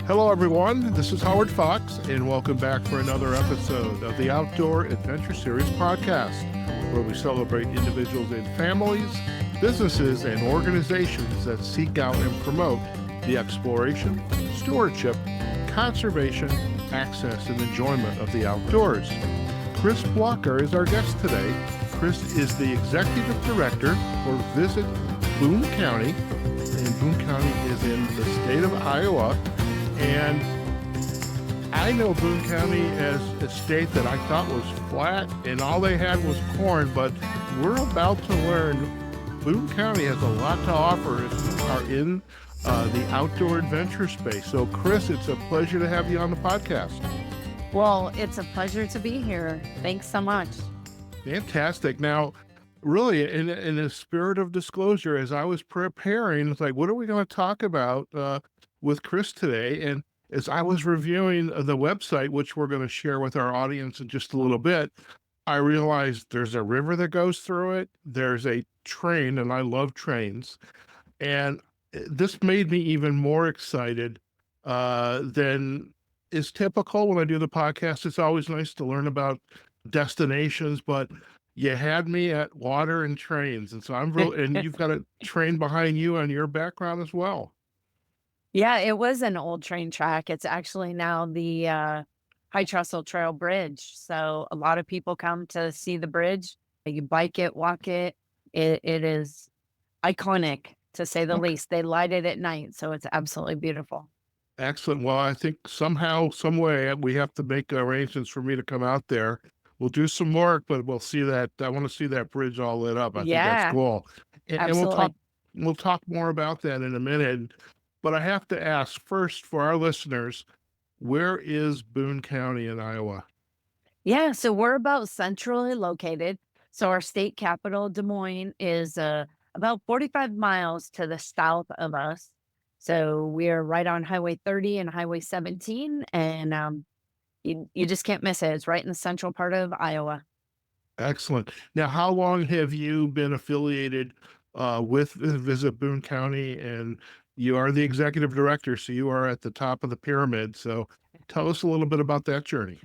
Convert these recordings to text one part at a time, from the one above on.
Hello, everyone. This is Howard Fox, and welcome back for another episode of the Outdoor Adventure Series podcast, where we celebrate individuals and families, businesses, and organizations that seek out and promote the exploration, stewardship, conservation, access, and enjoyment of the outdoors. Kris Blocker is our guest today. Kris is the Executive Director for Visit Boone County, and Boone County is in the state of Iowa. And I know Boone County as a state that I thought was flat and all they had was corn, but we're about to learn Boone County has a lot to offer if you are in the outdoor adventure space. So, Kris, it's a pleasure to have you on the podcast. Well, it's a pleasure to be here. Thanks so much. Fantastic. Now, really, in the spirit of disclosure, as I was preparing, it's like, what are we going to talk about with Kris today? And as I was reviewing the website, which we're going to share with our audience in just a little bit, I realized there's a river that goes through it. There's a train, and I love trains. And this made me even more excited than is typical when I do the podcast. It's always nice to learn about destinations, but you had me at water and trains. And so I'm and you've got a train behind you on your background as well. Yeah, it was an old train track. It's actually now the High Trestle Trail Bridge. So a lot of people come to see the bridge. You bike it, walk it. It is iconic, to say the least. They light it at night, so it's absolutely beautiful. Excellent. Well, I think somehow, some way, we have to make arrangements for me to come out there. We'll do some work, but we'll see that. I want to see that bridge all lit up. I think that's cool. And absolutely. we'll talk more about that in a minute. But I have to ask first for our listeners, where is Boone County in Iowa? Yeah, so we're about centrally located. So our state capital, Des Moines, is about 45 miles to the south of us. So we're right on Highway 30 and Highway 17, and you just can't miss it. It's right in the central part of Iowa. Excellent. Now, how long have you been affiliated with Visit Boone County? And you are the executive director, so you are at the top of the pyramid. So tell us a little bit about that journey.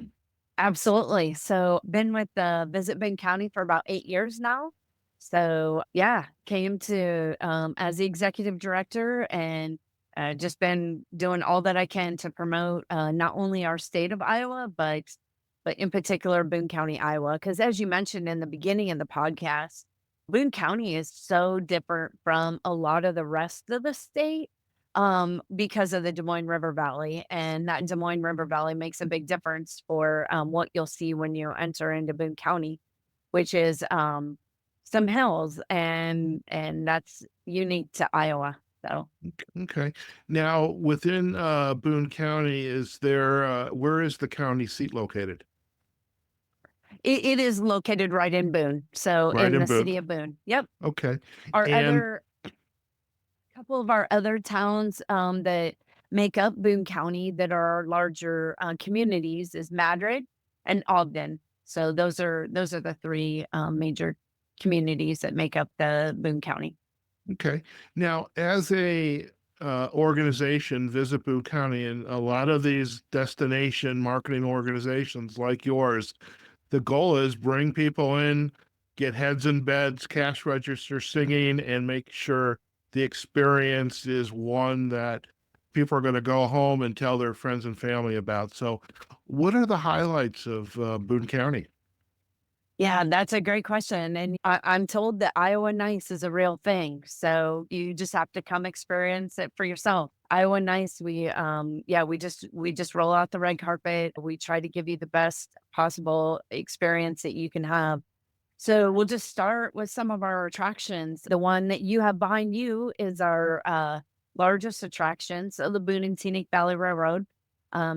Absolutely. So been with Visit Boone County for about 8 years now. So yeah, came to as the executive director and just been doing all that I can to promote not only our state of Iowa, but in particular Boone County, Iowa. Because as you mentioned in the beginning of the podcast, Boone County is so different from a lot of the rest of the state because of the Des Moines River Valley. And that Des Moines River Valley makes a big difference for what you'll see when you enter into Boone County, which is some hills, and that's unique to Iowa. So Okay. Now, within Boone County, is there where is the county seat located? it is located right in Boone. So Right in in the Boone. city of Boone. Yep. Okay. Our And couple of our other towns that make up Boone County that are our larger communities is Madrid and Ogden. So those are the three major communities that make up the Boone County. okay. Now, as a organization, Visit Boone County, and a lot of these destination marketing organizations like yours, the goal is bring people in, get heads in beds, cash register singing, and make sure the experience is one that people are going to go home and tell their friends and family about. So, what are the highlights of Boone County? Yeah, that's a great question. And I'm told that Iowa Nice is a real thing. So you just have to come experience it for yourself. Iowa Nice, we just roll out the red carpet. We try to give you the best possible experience that you can have. So we'll just start with some of our attractions. The one that you have behind you is our largest attraction. So the Boone and Scenic Valley Railroad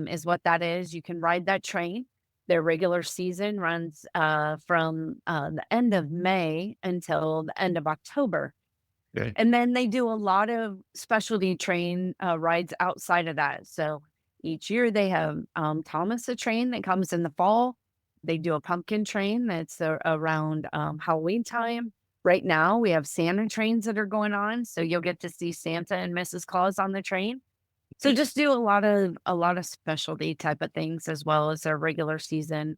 is what that is. You can ride that train. Their regular season runs from the end of May until the end of October. Okay. And then they do a lot of specialty train rides outside of that. So each year they have Thomas a train that comes in the fall. They do a pumpkin train that's around Halloween time. Right now we have Santa trains that are going on. So you'll get to see Santa and Mrs. Claus on the train. So just do a lot of specialty type of things as well as their regular season.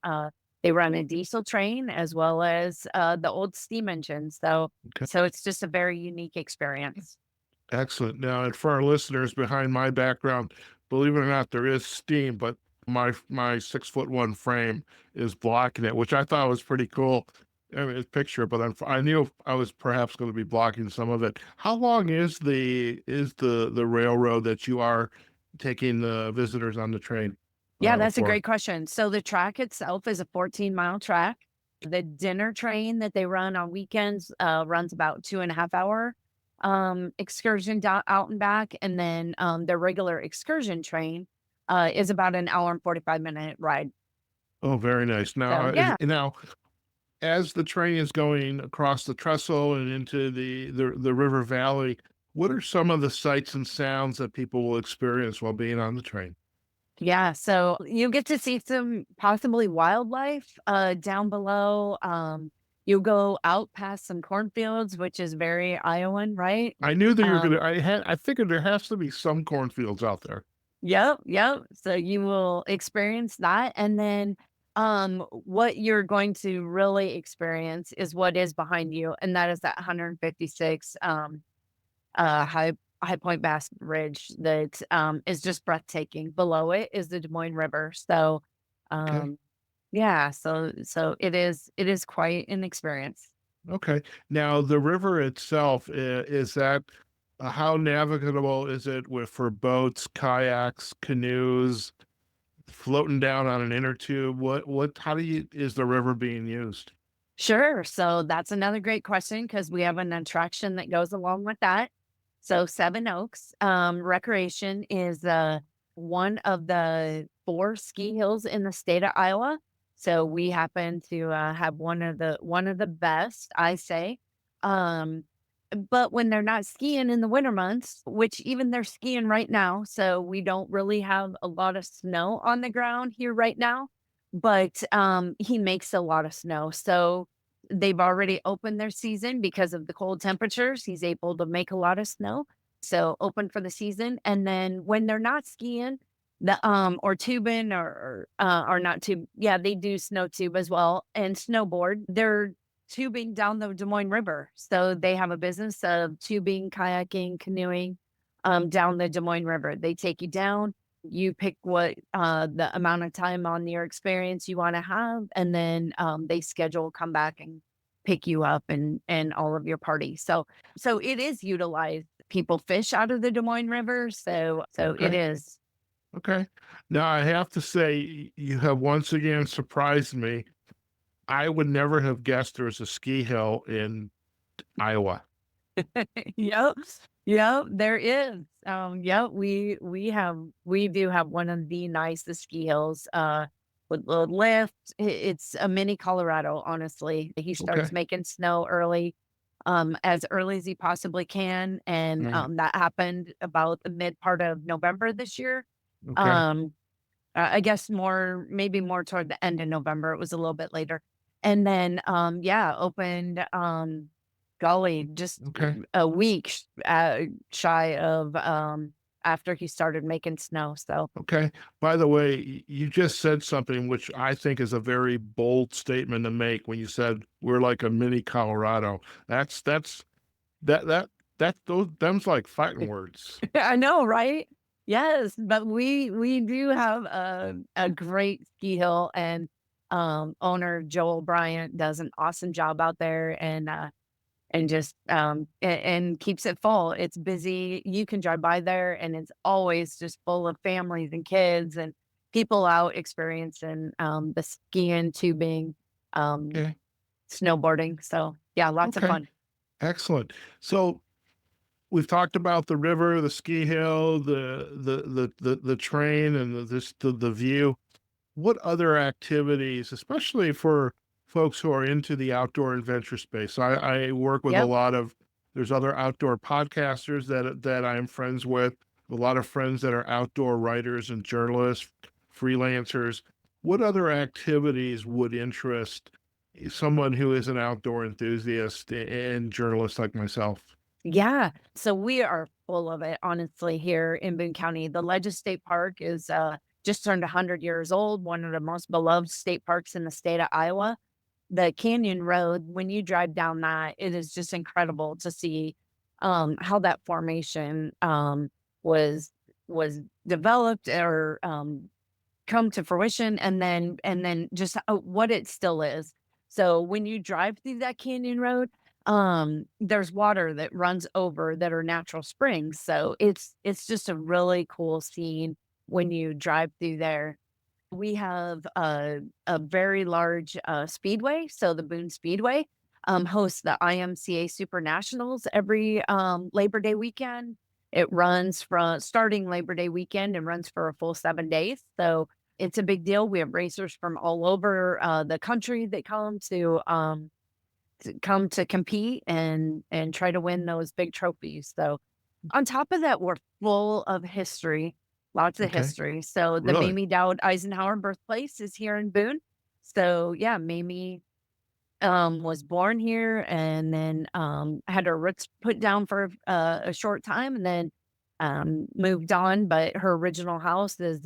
They run a diesel train as well as the old steam engine. Okay. So it's just a very unique experience. Excellent. Now, and for our listeners behind my background, believe it or not, there is steam, but my 6'1" frame is blocking it, which I thought was pretty cool. I mean, it's picture, but I knew I was perhaps going to be blocking some of it. How long is the railroad that you are taking the visitors on the train Yeah, that's a for? great question. So the track itself is a 14-mile track. The dinner train that they run on weekends runs about 2.5 hour excursion out and back. And then the regular excursion train is about an hour and 45-minute ride. Oh, very nice. So Now, yeah. as the train is going across the trestle and into the river valley, what are some of the sights and sounds that people will experience while being on the train? Yeah, so you get to see some possibly wildlife down below. You'll go out past some cornfields, which is very Iowan, right? I knew that you were gonna. Um, I figured there has to be some cornfields out there. yep, yep. So you will experience that, and then what you're going to really experience is what is behind you, and that is that 156 high point Bass Ridge that is just breathtaking. Below it is the Des Moines River. So Okay. um yeah, so it is quite an experience. Okay. Now, the river itself, is that how navigable is it with for boats, kayaks, canoes, floating down on an inner tube? How is the river being used? Sure. So that's another great question because we have an attraction that goes along with that. So Seven Oaks Recreation is one of the four ski hills in the state of Iowa. So we happen to have one of the best, I say. Um, but when they're not skiing in the winter months, which even they're skiing right now, so we don't really have a lot of snow on the ground here right now. But he makes a lot of snow, so they've already opened their season because of the cold temperatures. He's able to make a lot of snow. So open for the season. And then when they're not skiing, or tubing or not tube, yeah, they do snow tube as well and snowboard. They're tubing down the Des Moines River. So they have a business of tubing, kayaking, canoeing down the Des Moines River. They take you down. You pick what the amount of time on your experience you want to have, and then they schedule come back and pick you up and all of your parties. So it is utilized. People fish out of the Des Moines River, so it Okay. is. Okay. Now, I have to say, you have once again surprised me. I would never have guessed there was a ski hill in Iowa. Yep. Yep, there is. Yep, we do have one of the nicest ski hills, with the lift. It's a mini Colorado, honestly. He starts Okay. making snow as early as he possibly can, and, Right. that happened about the mid part of November this year. Okay. Um, I guess maybe more toward the end of November, it was a little bit later. And then, yeah, opened, golly, just Okay. a week shy of, after he started making snow, so Okay. By the way, you just said something which I think is a very bold statement to make when you said we're like a mini Colorado. That's that that those them's like fighting words. I know, right? Yes, but we do have a great ski hill, and, owner Joel Bryant does an awesome job out there, and just, and keeps it full. It's busy. You can drive by there, and it's always just full of families and kids and people out experiencing, the skiing, tubing, um, Okay. snowboarding. So, yeah, lots of Okay. fun. Excellent. So we've talked about the river, the ski hill, the train, and the view. What other activities, especially for folks who are into the outdoor adventure space? I work with a Yep. lot of there's other outdoor podcasters that I am friends with, a lot of friends that are outdoor writers and journalists, freelancers. What other activities would interest someone who is an outdoor enthusiast and journalist like myself? Yeah. So we are full of it, honestly, here in Boone County. The Ledges State Park is just turned 100 years old, one of the most beloved state parks in the state of Iowa. The Canyon Road, when you drive down that, it is just incredible to see how that formation was was developed or come to fruition, and then just what it still is. So when you drive through that canyon road, there's water that runs over that are natural springs. So it's just a really cool scene when you drive through there. We have a very large speedway. So the Boone Speedway hosts the IMCA Super Nationals every Labor Day weekend. It runs from starting Labor Day weekend and runs for a full 7 days. So it's a big deal. We have racers from all over the country that come to compete and try to win those big trophies. So on top of that, we're full of history, lots of Okay. history. So the Really? Mamie Dowd Eisenhower birthplace is here in Boone. So yeah, Mamie was born here and then had her roots put down for a short time and then moved on. But her original house is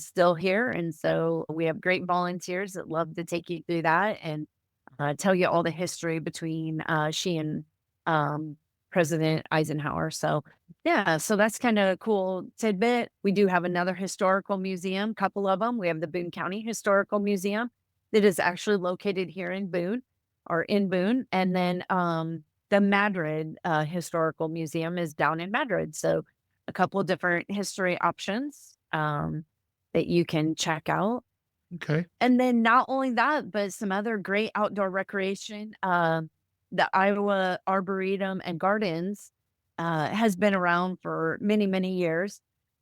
still here, and so we have great volunteers that love to take you through that and tell you all the history between she and um, President Eisenhower. So, yeah, so that's kind of a cool tidbit. We do have another historical museum, couple of them. We have the Boone County Historical Museum that is actually located here in Boone or in Boone. And then the Madrid Historical Museum is down in Madrid. So, a couple of different history options that you can check out. Okay. And then not only that, but some other great outdoor recreation. The Iowa Arboretum and Gardens has been around for many, many years,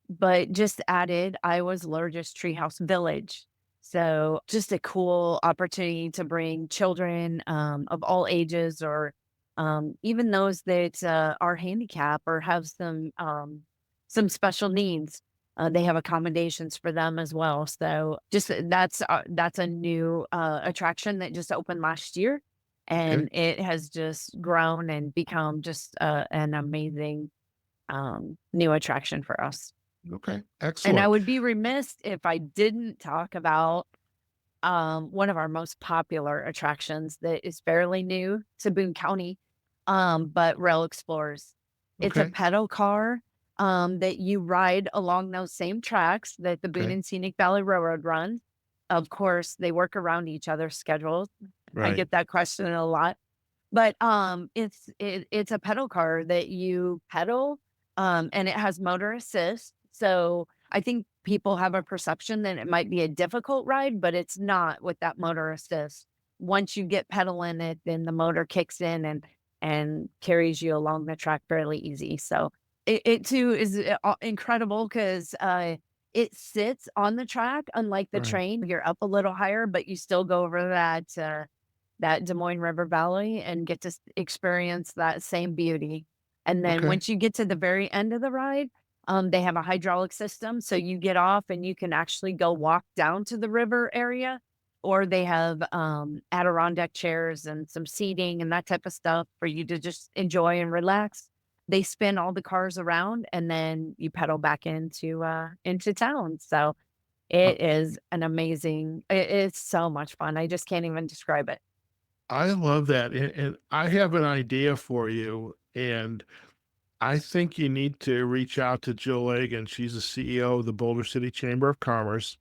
but just added Iowa's largest treehouse village. So just a cool opportunity to bring children of all ages or even those that are handicapped or have some special needs. They have accommodations for them as well. So just that's a new attraction that just opened last year, Okay. and it has just grown and become just an amazing new attraction for us. Okay. And I Excellent. would be remiss if I didn't talk about one of our most popular attractions that is fairly new to Boone County, but Rail Explorers. It's a Okay. pedal car that you ride along those same tracks that the Boone Okay. and Scenic Valley Railroad runs. Of course, they work around each other's schedules. I Right. get that question a lot. But, it's a pedal car that you pedal, and it has motor assist, so I think people have a perception that it might be a difficult ride, but it's not with that motor assist. Once you get pedaling it, then the motor kicks in and carries you along the track fairly easy, so it too is, incredible 'cause, it sits on the track, unlike the Right. train, you're up a little higher, but you still go over that Des Moines River Valley and get to experience that same beauty. And then Okay. once you get to the very end of the ride, they have a hydraulic system. So you get off and you can actually go walk down to the river area, or they have Adirondack chairs and some seating and that type of stuff for you to just enjoy and relax. They spin all the cars around and then you pedal back into town. So Uh, it is an amazing, it's so much fun. I just can't even describe it. I love that. And I have an idea for you. And I think you need to reach out to Jill Egan. She's the CEO of the Boulder City Chamber of Commerce.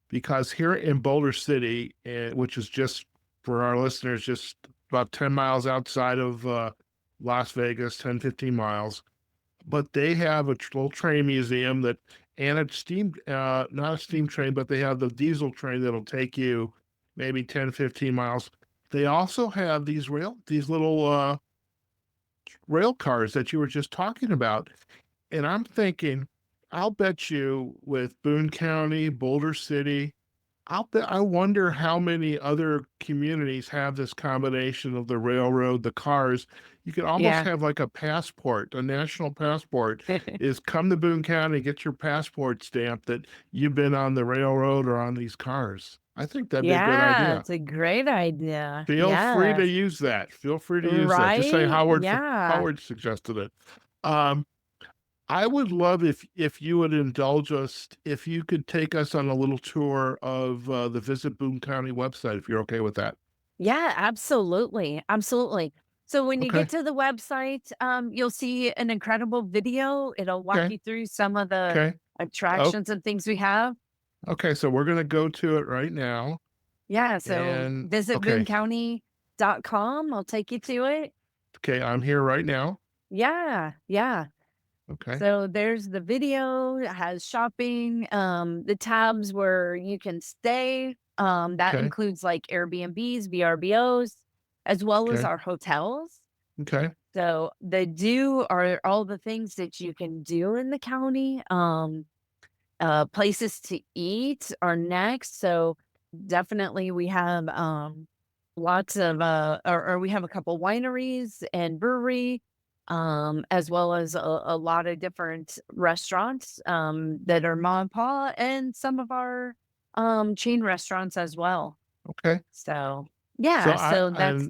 Because here in Boulder City, which is just for our listeners, just about 10 miles outside of Las Vegas, 10, 15 miles, but they have a little train museum that, and a steam, not a steam train, but they have the diesel train that'll take you maybe 10, 15 miles. They also have these little rail cars that you were just talking about. And I'm thinking, I'll bet you with Boone County, Boulder City, I wonder how many other communities have this combination of the railroad, the cars. You could almost Yeah. have like a passport, a national passport is come to Boone County, get your passport stamped that you've been on the railroad or on these cars. I think that'd be a good Yeah, idea. it's a great idea. Feel free to Yes. use that. Feel free to use that. Just say Right? Howard Yeah. Howard suggested it. Um, I would love if you would indulge us, if you could take us on a little tour of the Visit Boone County website, if you're okay with that. Yeah, absolutely. Absolutely. So when you get Okay. to the website, you'll see an incredible video. It'll walk Okay. you through some of the Okay. Oh, attractions and things we have. okay. So we're gonna go to it right now. Yeah, so And visit okay. booncounty.com. I'll take you to it. Okay, I'm here right now. Yeah, yeah. Okay. So there's the video, it has shopping, the tabs where you can stay. That Okay. includes like Airbnbs, VRBOs, as well as Okay. our hotels. Okay. So the do are all the things that you can do in the county. Places to eat are next. So definitely we have lots of or we have a couple wineries and brewery, as well as a lot of different restaurants that are ma and pa, and some of our chain restaurants as well. Okay. So So yeah, so that's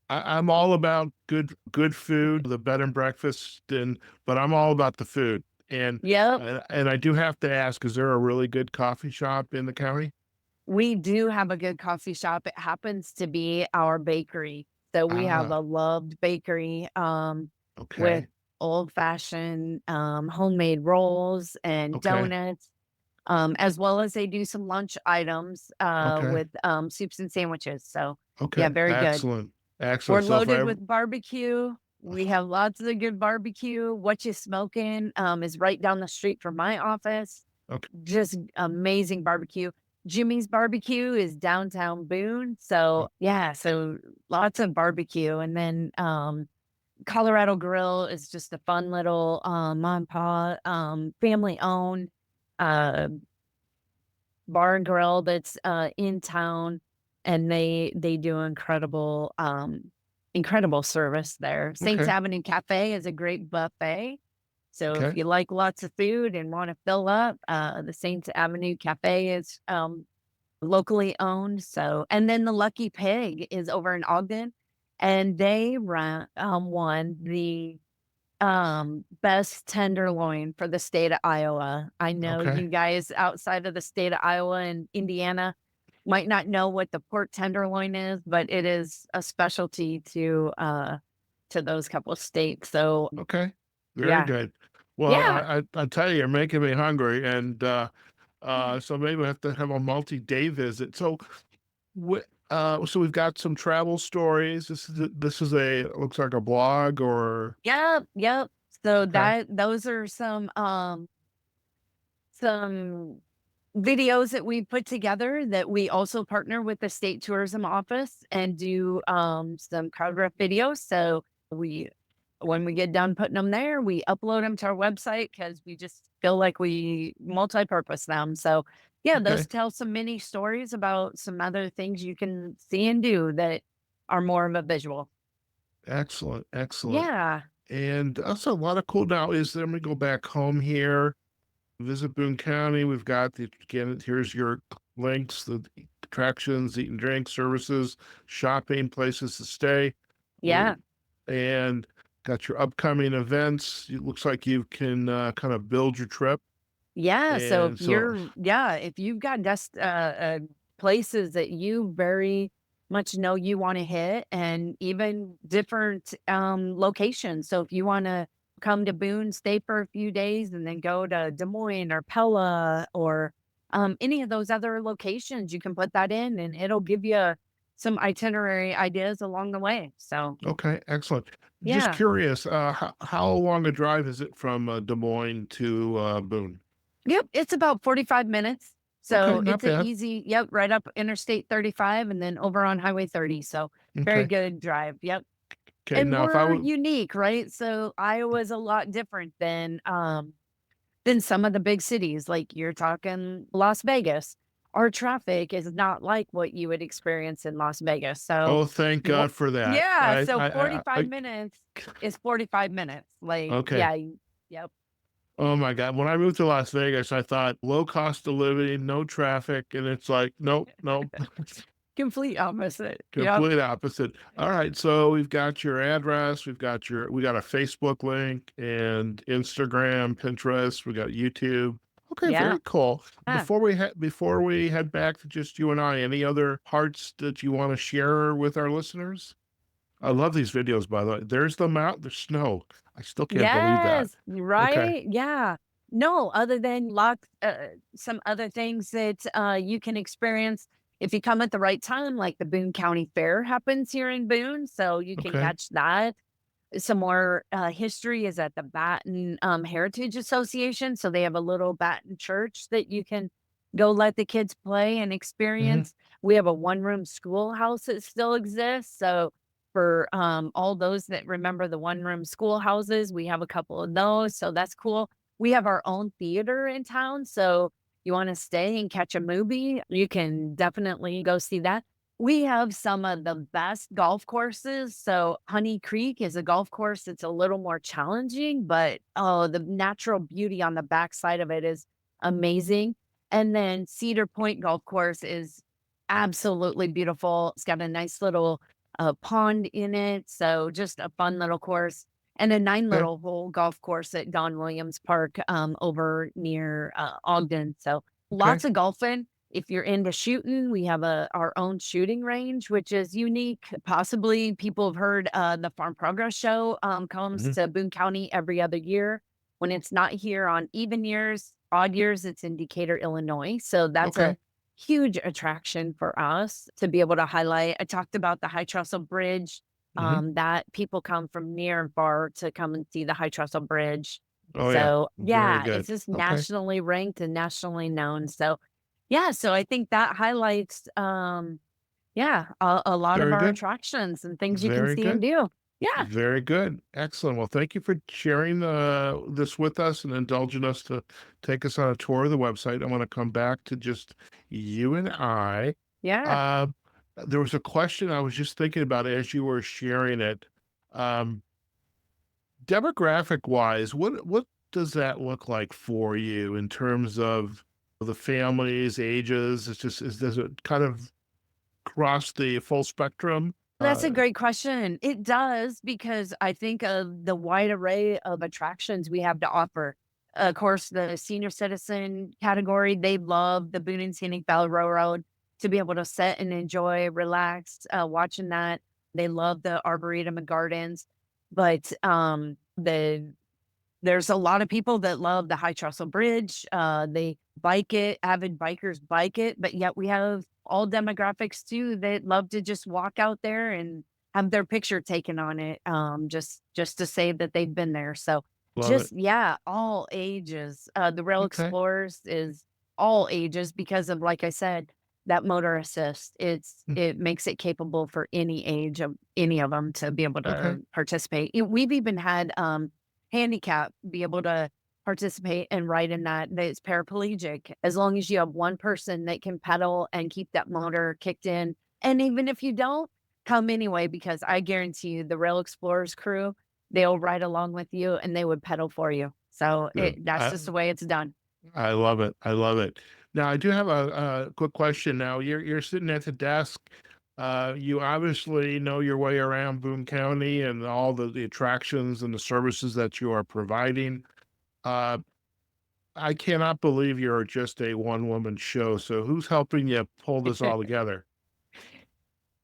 I'm all about good food, the bed and breakfast, and but I'm all about the food. And yep. and I do have to ask, is there a really good coffee shop in the county? We do have a good coffee shop. It happens to be our bakery. So we have Ah, a loved bakery with okay. old fashioned homemade rolls and Okay. donuts, as well as they do some lunch items Okay. with soups and sandwiches. So yeah, Okay. very good. Excellent. We're Excellent. So if I loaded ever, with barbecue. We have lots of good barbecue. What You Smoking is right down the street from my office. okay. Just amazing barbecue. Jimmy's Barbecue is downtown Boone. So, Oh, yeah, so lots of barbecue. And then Colorado Grill is just a fun little mom and pop, family owned uh bar and grill that's in town, and they do incredible service there. Saints okay. Avenue Cafe is a great buffet. So if Okay. you like lots of food and want to fill up, the Saints Avenue Cafe is locally owned. So, and then the Lucky Pig is over in Ogden, and they won the best tenderloin for the state of Iowa. I know Okay. you guys outside of the state of Iowa and Indiana might not know what the pork tenderloin is, but it is a specialty to those couple of states. So Okay. Very yeah. good. Well, Yeah. I tell you, you're making me hungry, and so maybe we have to have a multi-day visit. So, so we've got some travel stories. This is a looks like a blog or Yep, yep. So okay, those are some videos that we put together that we also partner with the state tourism office and do some crowd videos. So we when we get done putting them there, we upload them to our website because we just feel like we multi-purpose them. So yeah, those okay, tell some mini stories about some other things you can see and do that are more of a visual. excellent, excellent. Yeah. And also a lot of cool now is let me go back home here, visit Boone County. We've got the again, here's your links, the attractions, eat and drink services, shopping, places to stay. Yeah. And got your upcoming events. It looks like you can kind of build your trip. Yeah, so And so, if you've got places that you very much know you wanna hit, and even different, locations. So if you wanna come to Boone, stay for a few days, and then go to Des Moines or Pella or, any of those other locations, you can put that in, and it'll give you some itinerary ideas along the way. So, okay, excellent. Just yeah. curious, how long a drive is it from Des Moines to Boone? Yep, it's about 45 minutes. Okay, So not it's a bad. easy, yep, right up Interstate 35 and then over on Highway 30. So very Okay. good drive. Yep. Okay. And Now, if I we're would, unique, right? So Iowa's a lot different than some of the big cities. Like you're talking Las Vegas. Our traffic is not like what you would experience in Las Vegas. So oh, thank what God for that. yeah, so 45 minutes is 45 minutes. Like, Okay. yeah, yep. Oh my God. When I moved to Las Vegas, I thought low cost of living, no traffic. And it's like, nope, nope. Complete opposite. Yep. Complete opposite. All right. So we've got your address, we got a Facebook link and Instagram, Pinterest, we got YouTube. Okay, Yeah. very cool. Yeah. Before we head back to just you and I, any other parts that you want to share with our listeners? I love these videos, by the way. There's the mountain, there's snow. I still can't believe that. Yes, Okay. right? Yeah. No, other than some other things that you can experience if you come at the right time, like the Boone County Fair happens here in Boone, so you can Okay. catch that. Some more history is at the Batten Heritage Association, so they have a little Batten church that you can go let the kids play and Hmm. experience. We have a one-room schoolhouse that still exists, so for, all those that remember the one-room schoolhouses, we have a couple of those, so that's cool. We have our own theater in town, so you wanna stay and catch a movie, you can definitely go see that. We have some of the best golf courses, so Honey Creek is a golf course that's a little more challenging, but, oh, the natural beauty on the backside of it is amazing, and then Cedar Point Golf Course is absolutely beautiful. It's got a nice little a pond in it, so just a fun little course, and a 9 Okay. little hole golf course at Don Williams Park, over near, Ogden, so Okay. lots of golfing. If you're into shooting, we have our own shooting range, which is unique. Possibly people have heard, the Farm Progress Show, comes Hmm. to Boone County every other year. When it's not here on even years, odd years, it's in Decatur, Illinois, so that's a Okay. huge attraction for us to be able to highlight. I talked about the High Trestle Bridge, Hmm. that people come from near and far to come and see the High Trestle Bridge. Oh yeah. So, Very yeah, it's good. just Okay. nationally ranked and nationally known. So, yeah, so I think that highlights, yeah, a lot of Very our good. attractions and things you can Very see and good. do. Yeah, Very good. Excellent. Well, thank you for sharing this with us and indulging us to take us on a tour of the website. I want to come back to just you and I. yeah. Uh, there was a question I was just thinking about as you were sharing it. Um, Demographic wise, what does that look like for you in terms of the families, ages? Does it kind of cross the full spectrum? That's a great question. It does because I think of the wide array of attractions we have to offer. Of course, the senior citizen category, they love the Boone and Scenic Valley Railroad to be able to sit and enjoy, relax, watching that. They love the Arboretum and Gardens, but there's a lot of people that love the High Trestle Bridge. They bike it, avid bikers bike it, but yet we have all demographics too that love to just walk out there and have their picture taken on it, just to say that they've been there. So Love it. just yeah, all ages. The Rail Okay. Explorers is all ages because of like I said, that motor assist. Mm. It makes it capable for any age of any of them to be able Okay. to participate. We've even had handicap be able to participate and ride in that it's paraplegic as long as you have one person that can pedal and keep that motor kicked in. And even if you don't, come anyway, because I guarantee you the Rail Explorers crew, they'll ride along with you and they would pedal for you. So Good. that's just the way it's done. I love it. I love it. Now, I do have a quick question. Now, you're sitting at the desk. You obviously know your way around Boone County and all the attractions and the services that you are providing. Uh, I cannot believe you're just a one-woman show. So who's helping you pull this all together?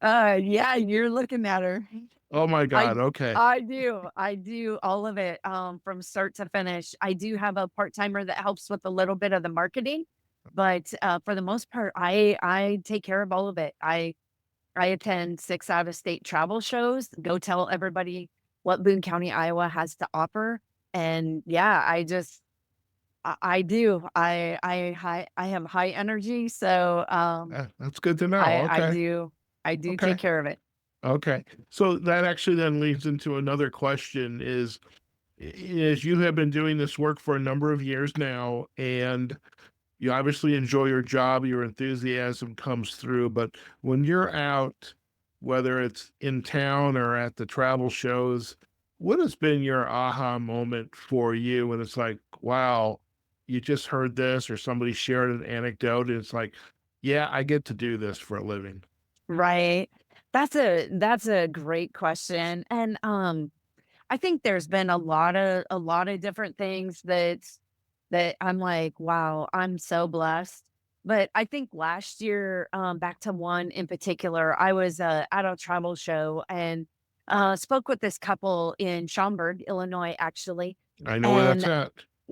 Yeah, you're looking at her. Oh my I God. Okay. I do all of it, from start to finish. I do have a part-timer that helps with a little bit of the marketing, but, for the most part, I take care of all of it. I attend 6 out-of-state travel shows, go tell everybody what Boone County, Iowa has to offer, and yeah, I do. I have high energy, so, That's good to know. I Okay. I do take Okay. care of it. Okay. So that actually then leads into another question is you have been doing this work for a number of years now, and you obviously enjoy your job, your enthusiasm comes through, but when you're out, whether it's in town or at the travel shows, What has been your aha moment for you when it's like, wow, you just heard this or somebody shared an anecdote and it's like, yeah, I get to do this for a living. Right. That's a great question. And I think there's been a lot of different things that I'm like, wow, I'm so blessed. But I think last year, back to one in particular, I was at a travel show and spoke with this couple in Schaumburg, Illinois, actually. I know where that's And at.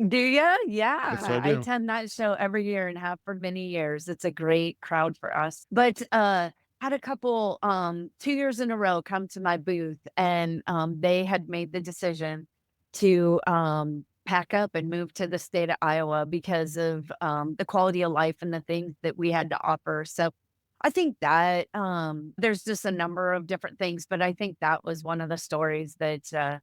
do you? Yes, I Yeah, I do. attend that show every year and have for many years. It's a great crowd for us. But had a couple 2 years in a row come to my booth and they had made the decision to pack up and move to the state of Iowa because of the quality of life and the things that we had to offer. So I think that there's just a number of different things, but I think that was one of the stories that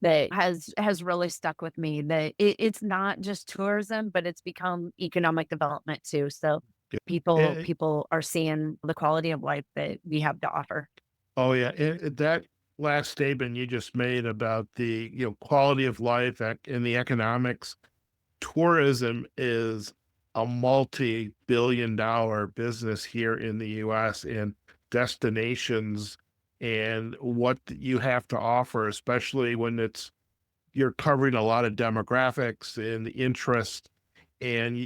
has really stuck with me, that it's not just tourism, but it's become economic development too. So Yeah. people Eh, people are seeing the quality of life that we have to offer. oh yeah, that last statement you just made about the quality of life and the economics. Tourism is a multi-billion-dollar business here in the US, and destinations and what you have to offer, especially when you're covering a lot of demographics and interest, and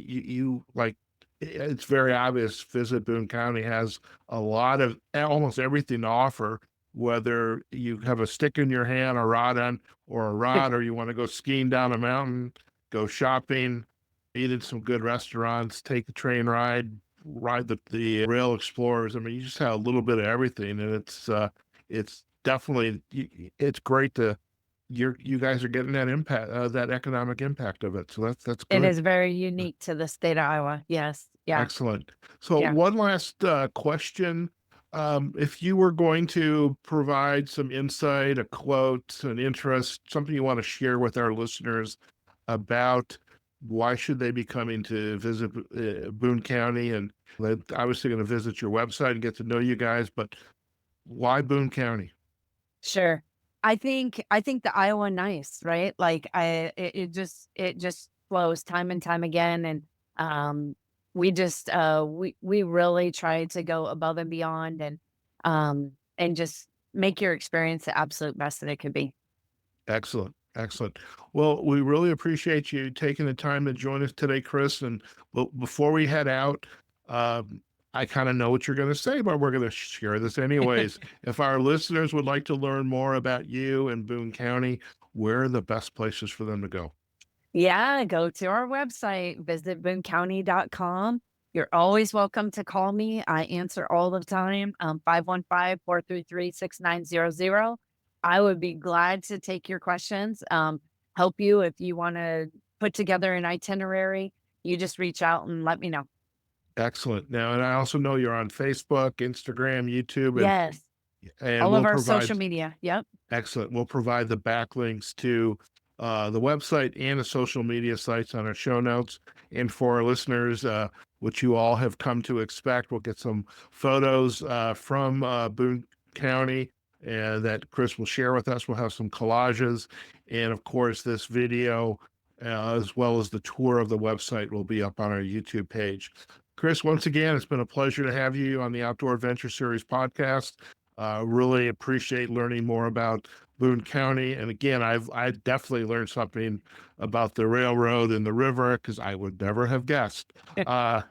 like, it's very obvious Visit Boone County has a lot of almost everything to offer, whether you have a stick in your hand, a rod, or you want to go skiing down a mountain, go shopping, eat at some good restaurants, take the train ride the rail explorers. I mean, you just have a little bit of everything, and it's definitely it's great to you guys are getting that impact, that economic impact of it. So that's It good. is very unique to the state of Iowa. Yes. Yeah. Excellent. So Yeah. one last question. If you were going to provide some insight, a quote, an interest, something you want to share with our listeners about why should they be coming to visit Boone County, and they're obviously going to visit your website and get to know you guys, but why Boone County? Sure. I think the Iowa nice, right? Like it just flows time and time again. And we just we really try to go above and beyond and just make your experience the absolute best that it could be. Excellent. Excellent. Well, we really appreciate you taking the time to join us today, Kris. And before we head out, I kind of know what you're going to say, but we're going to share this anyways. If our listeners would like to learn more about you and Boone County, where are the best places for them to go? Yeah, go to our website, visit boonecounty.com. You're always welcome to call me. I answer all the time, 515-433-6900. I would be glad to take your questions, help you if you want to put together an itinerary. You just reach out and let me know. Excellent. Now, and I also know you're on Facebook, Instagram, YouTube, Yes, and all of we'll our provide. social media. Yep. Excellent. We'll provide the backlinks to the website and the social media sites on our show notes. And for our listeners, which you all have come to expect, we'll get some photos from Boone County that Kris will share with us. We'll have some collages. And of course, this video, as well as the tour of the website, will be up on our YouTube page. Kris, once again, it's been a pleasure to have you on the Outdoor Adventure Series podcast. Really appreciate learning more about Boone County. And again, I definitely learned something about the railroad and the river because I would never have guessed. Uh,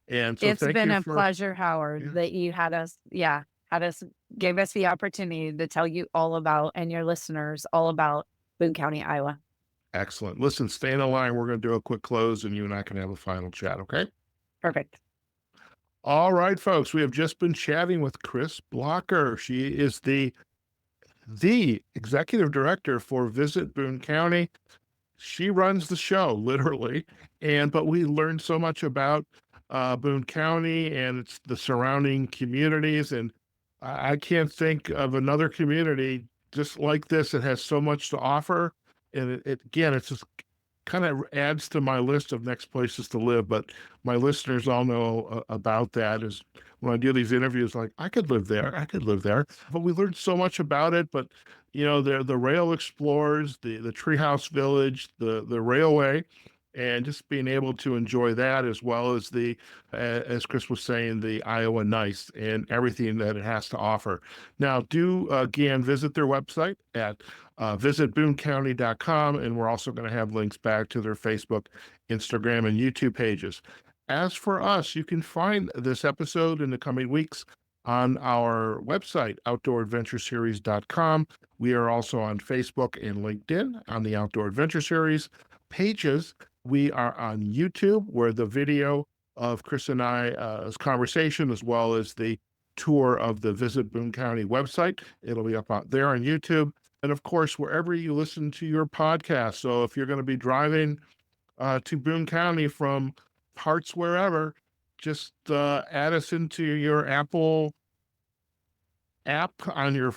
and so It's thank been you a for, pleasure, Howard, yeah, that you had us, yeah, gave us the opportunity to tell you all about, and your listeners all about Boone County, Iowa. excellent. Listen, stay in the line. We're going to do a quick close and you and I can have a final chat. Okay. Perfect. All right, folks. We have just been chatting with Kris Blocker. She is the executive director for Visit Boone County. She runs the show literally, but we learned so much about Boone County and it's the surrounding communities, and I can't think of another community just like this that has so much to offer. And again, it's just kind of adds to my list of next places to live. But my listeners all know about that is when I do these interviews, like, I could live there, I could live there. But we learned so much about it. But, the rail explores, the treehouse village, the railway, and just being able to enjoy that, as well as as Kris was saying, the Iowa Nice and everything that it has to offer. Now, do again visit their website at visitboonecounty.com, and we're also going to have links back to their Facebook, Instagram, and YouTube pages. As for us, you can find this episode in the coming weeks on our website, outdooradventureseries.com. We are also on Facebook and LinkedIn on the Outdoor Adventure Series pages. We are on YouTube, where the video of Kris and I's conversation, as well as the tour of the Visit Boone County website, it'll be up out there on YouTube. And of course, wherever you listen to your podcast. So if you're going to be driving to Boone County from parts wherever, just add us into your Apple app on your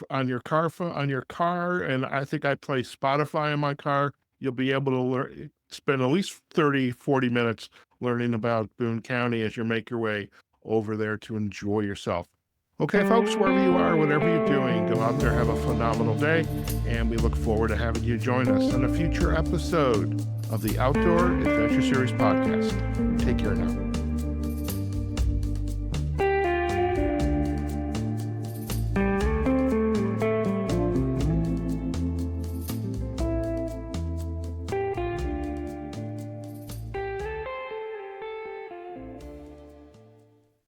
car, and I think I play Spotify in my car. You'll be able to spend at least 30-40 minutes learning about Boone County as you make your way over there to enjoy yourself. Okay, folks, wherever you are, whatever you're doing, go out there, have a phenomenal day, and we look forward to having you join us on a future episode of the Outdoor Adventure Series podcast. Take care now.